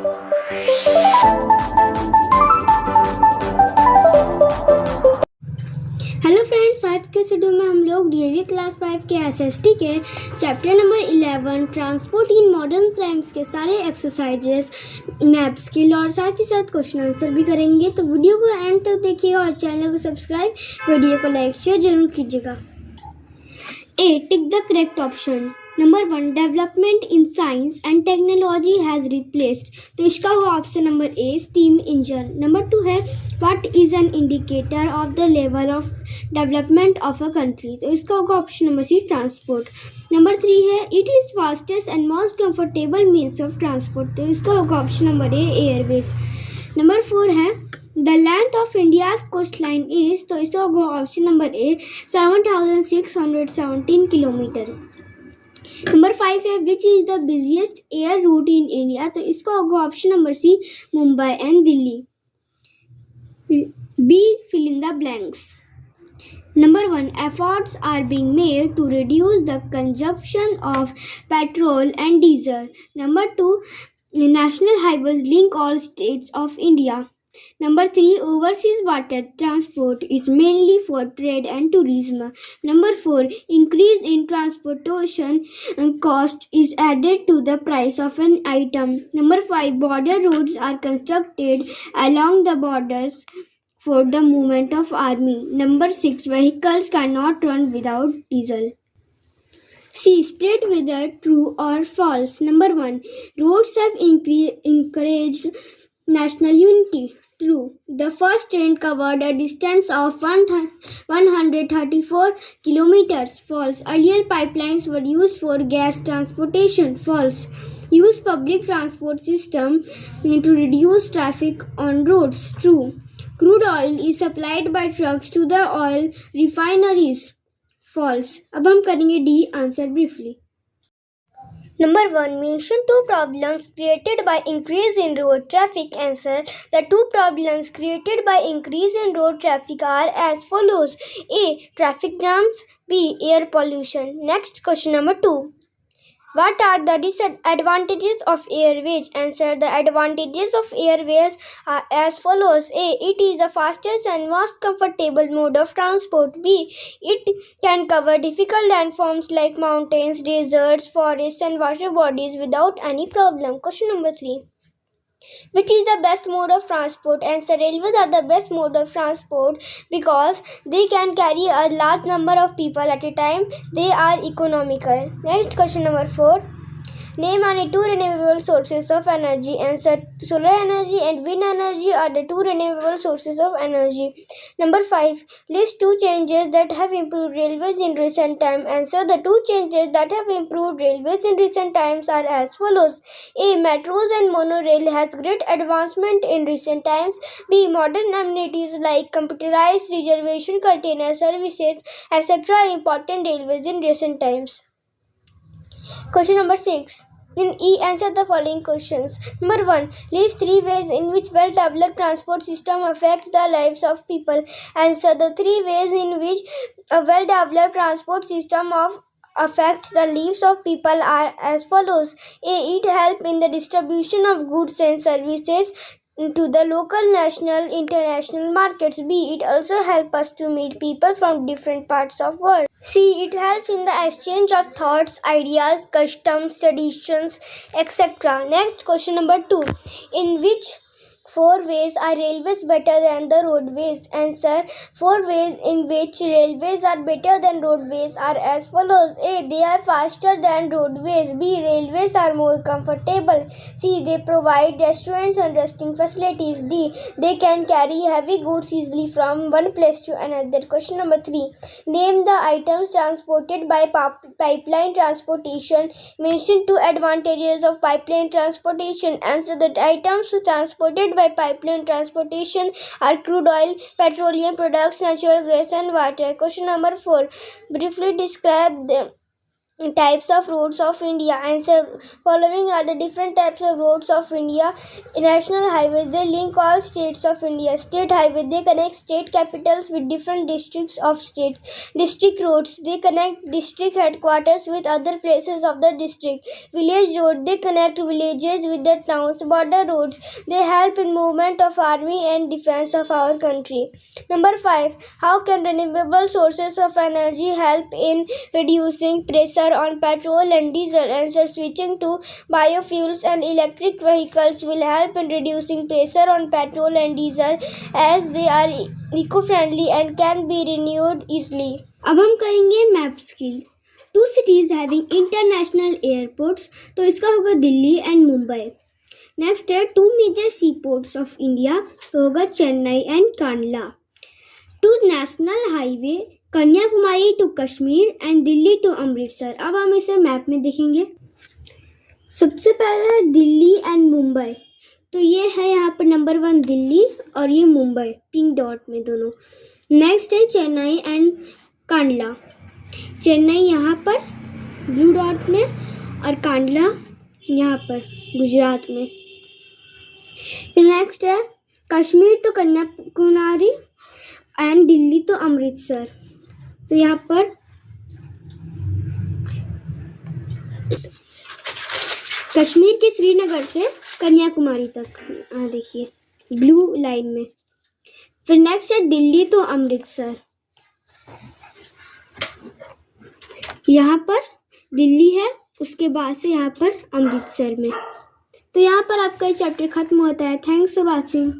Hello friends, आज के video में हम लोग डीएवी क्लास 5 के एसएसटी के chapter number 11 transport in modern times के सारे एक्सरसाइजेस, मैप स्किल और साथ ही साथ क्वेश्चन आंसर भी करेंगे। तो वीडियो को एंड तक देखिएगा और चैनल को सब्सक्राइब, वीडियो को लाइक शेयर जरूर कीजिएगा। A, tick the correct option. Number 1, development in science and technology has replaced, तो इसका होगा option number A, steam engine. Number 2 है what is an indicator of the level of development of a country, तो इसका होगा option number C, transport. Number 3 है it is fastest and most comfortable means of transport, तो इसका होगा option number A, airways. Number 4 है the length of India's coast line is, तो इसका होगा option number A, 7617 kilometre. Number 5 है which is the busiest air route in India, तो इसका होगा option number C, Mumbai and Delhi. B, fill in the blanks. Number 1, efforts are being made to reduce the consumption of petrol and diesel. Number 2, national highways link all states of India. Number 3, overseas water transport is mainly for trade and tourism. Number 4, increase in transportation cost is added to the price of an item. Number 5, border roads are constructed along the borders for the movement of army. Number 6, vehicles cannot run without diesel. C, state whether true or false. Number 1, roads have encouraged national unity. True. The first train covered a distance of 134 kilometers. False. Earlier pipelines were used for gas transportation. False. Use public transport system to reduce traffic on roads. True. Crude oil is supplied by trucks to the oil refineries. False. अब हम करेंगे D, answer briefly. Number 1, mention two problems created by increase in road traffic. Answer. The two problems created by increase in road traffic are as follows. A, traffic jams. B, air pollution. Next, question number 2. What are the disadvantages of airways? Answer. The advantages of airways are as follows. A, it is the fastest and most comfortable mode of transport. B, it can cover difficult landforms like mountains, deserts, forests and water bodies without any problem. Question number 3. Which is the best mode of transport? Answer. Railways are the best mode of transport because they can carry a large number of people at a time. They are economical. Next, question number 4. Name any two renewable sources of energy. Answer. Solar energy and wind energy are the two renewable sources of energy. Number 5. List two changes that have improved railways in recent time. Answer. The two changes that have improved railways in recent times are as follows. A, metros and monorail has great advancement in recent times. B, modern amenities like computerized reservation, container services, etc. are important railways in recent times. Question number 6. In E, answer the following questions. Number 1. List three ways in which well-developed transport system affect the lives of people. Answer. The three ways in which a well-developed transport system affects the lives of people are as follows. A, it helps in the distribution of goods and services to the local, national, international markets. B, it also helps us to meet people from different parts of the world. C, it helps in the exchange of thoughts, ideas, customs, traditions, etc. Next, question number 2. In which four ways are railways better than the roadways? Answer. Four ways in which railways are better than roadways are as follows. A, they are faster than roadways. B, railways are more comfortable. C, they provide restaurants and resting facilities. D, they can carry heavy goods easily from one place to another. Question number 3. Name the items transported by pipeline transportation. Mention two advantages of pipeline transportation. Answer. The items transported by pipeline transportation are crude oil, petroleum products, natural gas and water. Question number 4. Briefly describe them. types of roads of India. Answer. Following are the different types of roads of India. National highways, they link all states of India. State highway, they connect state capitals with different districts of states. District roads, they connect district headquarters with other places of the district. Village road, they connect villages with the towns. Border roads, they help in movement of army and defense of our country. Number 5. How can renewable sources of energy help in reducing pressure on petrol and diesel? Answer. Switching to biofuels and electric vehicles will help in reducing pressure on petrol and diesel as they are eco-friendly and can be renewed easily. अब हम करेंगे map skill. 2 cities having international airports, तो इसका होगा Delhi and Mumbai. Next है 2 major seaports of India, तो होगा Chennai and Kandla. 2 national highway, Kanyakumari to Kashmir and Delhi to Amritsar. अब हम इसे मैप में देखेंगे. सबसे पहला है दिल्ली एंड मुंबई, तो ये है यहाँ पर नंबर 1 दिल्ली और ये मुंबई पिंक डॉट में दोनों. नेक्स्ट है चेन्नई एंड कांडला. चेन्नई यहाँ पर ब्लू डॉट में और कांडला यहाँ पर गुजरात में. फिर नेक्स्ट है कश्मीर तो कन्याकुमारी एंड दिल्ली तो अमृतसर, तो यहाँ पर कश्मीर के श्रीनगर से कन्याकुमारी तक, देखिए ब्लू लाइन में. फिर नेक्स्ट है दिल्ली तो अमृतसर, यहाँ पर दिल्ली है, उसके बाद से यहाँ पर अमृतसर में. तो यहाँ पर आपका ये चैप्टर खत्म होता है. Thanks for watching.